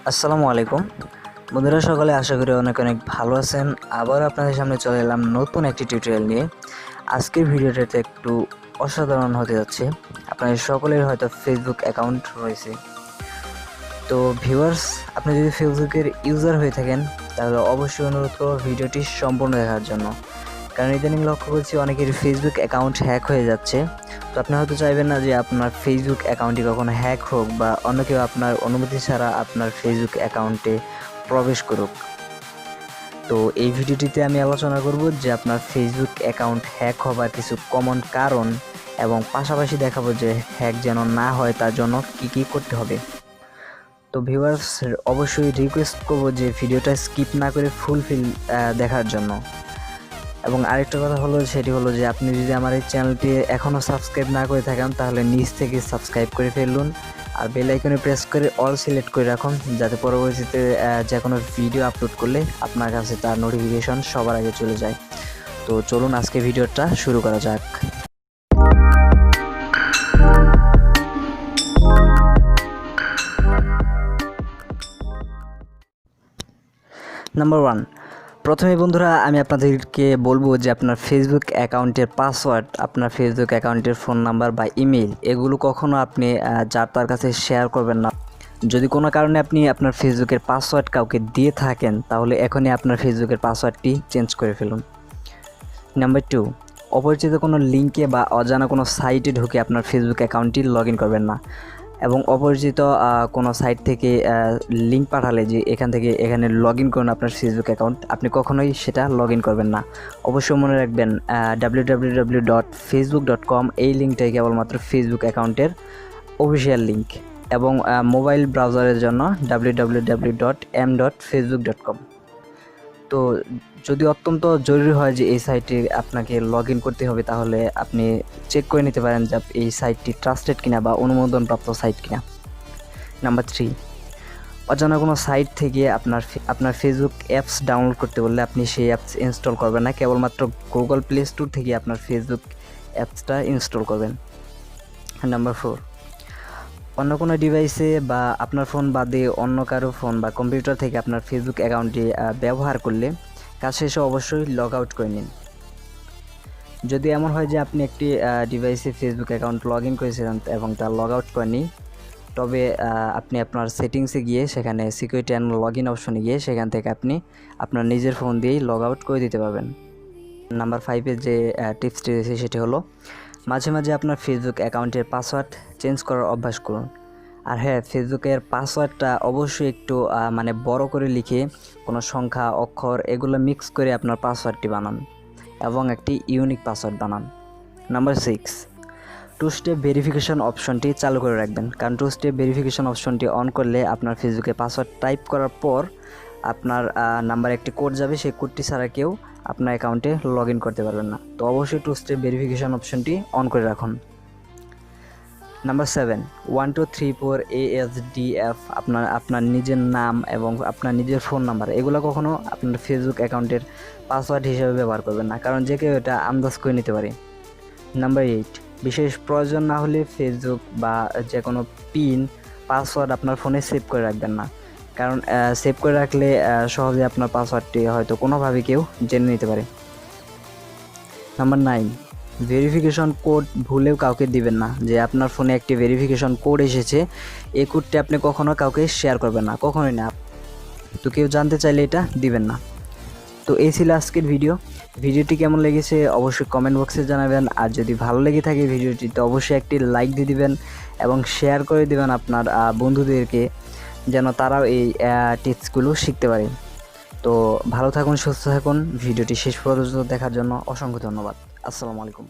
আসসালামু আলাইকুম বন্ধুরা, সকলে আশা করি অনেক অনেক ভালো আছেন। আবার আপনাদের সামনে চলে এলাম নতুন একটি টিউটোরিয়াল নিয়ে। আজকের ভিডিওটাতে একটু অসাধারণ হতে যাচ্ছে। আপনাদের সকলের হয়তো ফেসবুক অ্যাকাউন্ট রয়েছে। তো ভিউয়ার্স, আপনি যদি ফেসবুকের ইউজার হয়ে থাকেন তাহলে অবশ্যই অনুরোধ করব ভিডিওটি সম্পূর্ণ দেখার জন্য, কারণ ইদানিং লক্ষ্য করছি অনেকের ফেসবুক অ্যাকাউন্ট হ্যাক হয়ে যাচ্ছে। তো আপনি হয়তো চাইবেন না যে আপনার ফেসবুক অ্যাকাউন্টটি কখনো হ্যাক হোক বা অন্য কেউ আপনার অনুমতি ছাড়া আপনার ফেসবুক অ্যাকাউন্টে প্রবেশ করুক। তো এই ভিডিওটিতে আমি আলোচনা করব যে আপনার ফেসবুক অ্যাকাউন্ট হ্যাক হবার কিছু কমন কারণ এবং পাশাপাশি দেখাবো যে হ্যাক যেন না হয় তার জন্য কী করতে হবে। তো ভিউয়ার্স, অবশ্যই রিকোয়েস্ট করব যে ভিডিওটা স্কিপ না করে ফুলফিল দেখার জন্য। এবং আরেকটা কথা হলো, সেটি হলো যে আপনি যদি আমার এই চ্যানেলটি এখনও সাবস্ক্রাইব না করে থাকেন তাহলে নিচ থেকে সাবস্ক্রাইব করে ফেলুন, আর বেল আইকনে প্রেস করে অল সিলেক্ট করে রাখুন, যাতে পরবর্তীতে যে কোনো ভিডিও আপলোড করলে আপনার কাছে তার নোটিফিকেশন সবার আগে চলে যায়। তো চলুন আজকে ভিডিওটা শুরু করা যাক। নাম্বার 1, প্রথমে বন্ধুরা আমি আপনাদেরকে বলবো যে আপনার ফেসবুক অ্যাকাউন্টের পাসওয়ার্ড, আপনার ফেসবুক অ্যাকাউন্টের ফোন নাম্বার বা ইমেল এগুলো কখনো আপনি যার তার কাছে শেয়ার করবেন না। যদি কোনো কারণে আপনি আপনার ফেসবুকের পাসওয়ার্ড কাউকে দিয়ে থাকেন তাহলে এখনই আপনার ফেসবুকের পাসওয়ার্ডটি চেঞ্জ করে ফেলুন। নাম্বার 2, অপরিচিত কোনো লিঙ্কে বা অজানা কোনো সাইটে ঢুকে আপনার ফেসবুক অ্যাকাউন্টটি লগ ইন করবেন না। এবং অপরিচিত কোনো সাইট থেকে লিঙ্ক পাঠালে যে এখানে লগ ইন করুন আপনার ফেসবুক অ্যাকাউন্ট, আপনি কখনোই সেটা লগ ইন করবেন না। অবশ্যই মনে রাখবেন www.facebook.com এই লিঙ্কটাই কেবলমাত্র ফেসবুক অ্যাকাউন্টের অফিসিয়াল লিঙ্ক, এবং মোবাইল ব্রাউজারের জন্য www.m.facebook.com। তো যদি অত্যন্ত জরুরি হয় যে এই সাইটে আপনাকে লগ ইন করতে হবে তাহলে আপনি চেক করে নিতে পারেন যে এই সাইটটি ট্রাস্টেড কিনা বা অনুমোদনপ্রাপ্ত সাইট কিনা। নাম্বার 3, অজানা কোনো সাইট থেকে আপনার ফেসবুক অ্যাপস ডাউনলোড করতে বললে আপনি সেই অ্যাপস ইনস্টল করবেন না, কেবলমাত্র গুগল প্লে স্টোর থেকে আপনার ফেসবুক অ্যাপসটা ইনস্টল করবেন। নাম্বার 4, অন্য কোনো ডিভাইসে বা আপনার ফোন বাদে অন্য কারো ফোন বা কম্পিউটার থেকে আপনার ফেসবুক অ্যাকাউন্টটি ব্যবহার করলে কাজ শেষে অবশ্যই লগ আউট করে নিন। যদি এমন হয় যে আপনি একটি ডিভাইসে ফেসবুক অ্যাকাউন্ট লগ ইন করেছিলেন এবং তা লগ আউট করেনি, তবে আপনি আপনার সেটিংসে গিয়ে সেখানে সিকিউরিটি অ্যান্ড লগ ইন অপশনে গিয়ে সেখান থেকে আপনি আপনার নিজের ফোন দিয়েই লগ আউট করে দিতে পারবেন। নাম্বার 5 যে টিপসটি রয়েছে সেটি হলো মাঝে মাঝে আপনার ফেসবুক অ্যাকাউন্টের পাসওয়ার্ড চেঞ্জ করার অভ্যাস করুন। আর হ্যাঁ, ফেসবুকের পাসওয়ার্ডটা অবশ্যই একটু বড় করে লিখে কোনো সংখ্যা অক্ষর এগুলো মিক্স করে আপনার পাসওয়ার্ডটি বানান এবং একটি ইউনিক পাসওয়ার্ড বানান। নাম্বার 6, 2 স্টেপ ভেরিফিকেশন অপশনটি চালু করে রাখবেন, কারণ 2 স্টেপ ভেরিফিকেশন অপশনটি অন করলে আপনার ফেসবুকে পাসওয়ার্ড টাইপ করার পর আপনার নাম্বার একটি কোড যাবে, সেই কোডটি ছাড়া কেউ আপনার অ্যাকাউন্টে লগ ইন করতে পারবেন না। তো অবশ্যই 2 স্টেপ ভেরিফিকেশন অপশনটি অন করে রাখুন। নাম্বার 7, 1 2 3 4 ASDF আপনার নিজের নাম এবং আপনার নিজের ফোন নাম্বার এগুলো কখনো আপনার ফেসবুক অ্যাকাউন্টের পাসওয়ার্ড হিসেবে ব্যবহার করবেন না, কারণ যে কেউ এটা আন্দাজ করে নিতে পারে। নাম্বার 8, বিশেষ প্রয়োজন না হলে ফেসবুক বা যে কোনো পিন পাসওয়ার্ড আপনার ফোনে সেভ করে রাখবেন না, কারণ সেভ করে রাখলে সহজে আপনার পাসওয়ার্ডটি হয়তো কোনোভাবে কেউ জেনে নিতে পারে। নাম্বার 9, ভেরিফিকেশন কোড ভুলেও কাউকে দিবেন না। যে আপনার ফোনে একটি ভেরিফিকেশন কোড এসেছে, এই কোডটি আপনি কখনো কাউকে শেয়ার করবেন না, কখনোই না। তো কেউ জানতে চাইলে এটা দিবেন না। তো এই ছিল আজকের ভিডিওটি কেমন লেগেছে অবশ্যই কমেন্ট বক্সে জানাবেন, আর যদি ভালো লেগে থাকে ভিডিওটিতে অবশ্যই একটি লাইক দিয়ে দিবেন এবং শেয়ার করে দিবেন আপনার বন্ধুদেরকে, যেন তারাও এই টিপসগুলো শিখতে পারে। তো ভালো থাকুন, সুস্থ থাকুন। ভিডিওটি শেষ পর্যন্ত দেখার জন্য অসংখ্য ধন্যবাদ। আসসালামু আলাইকুম।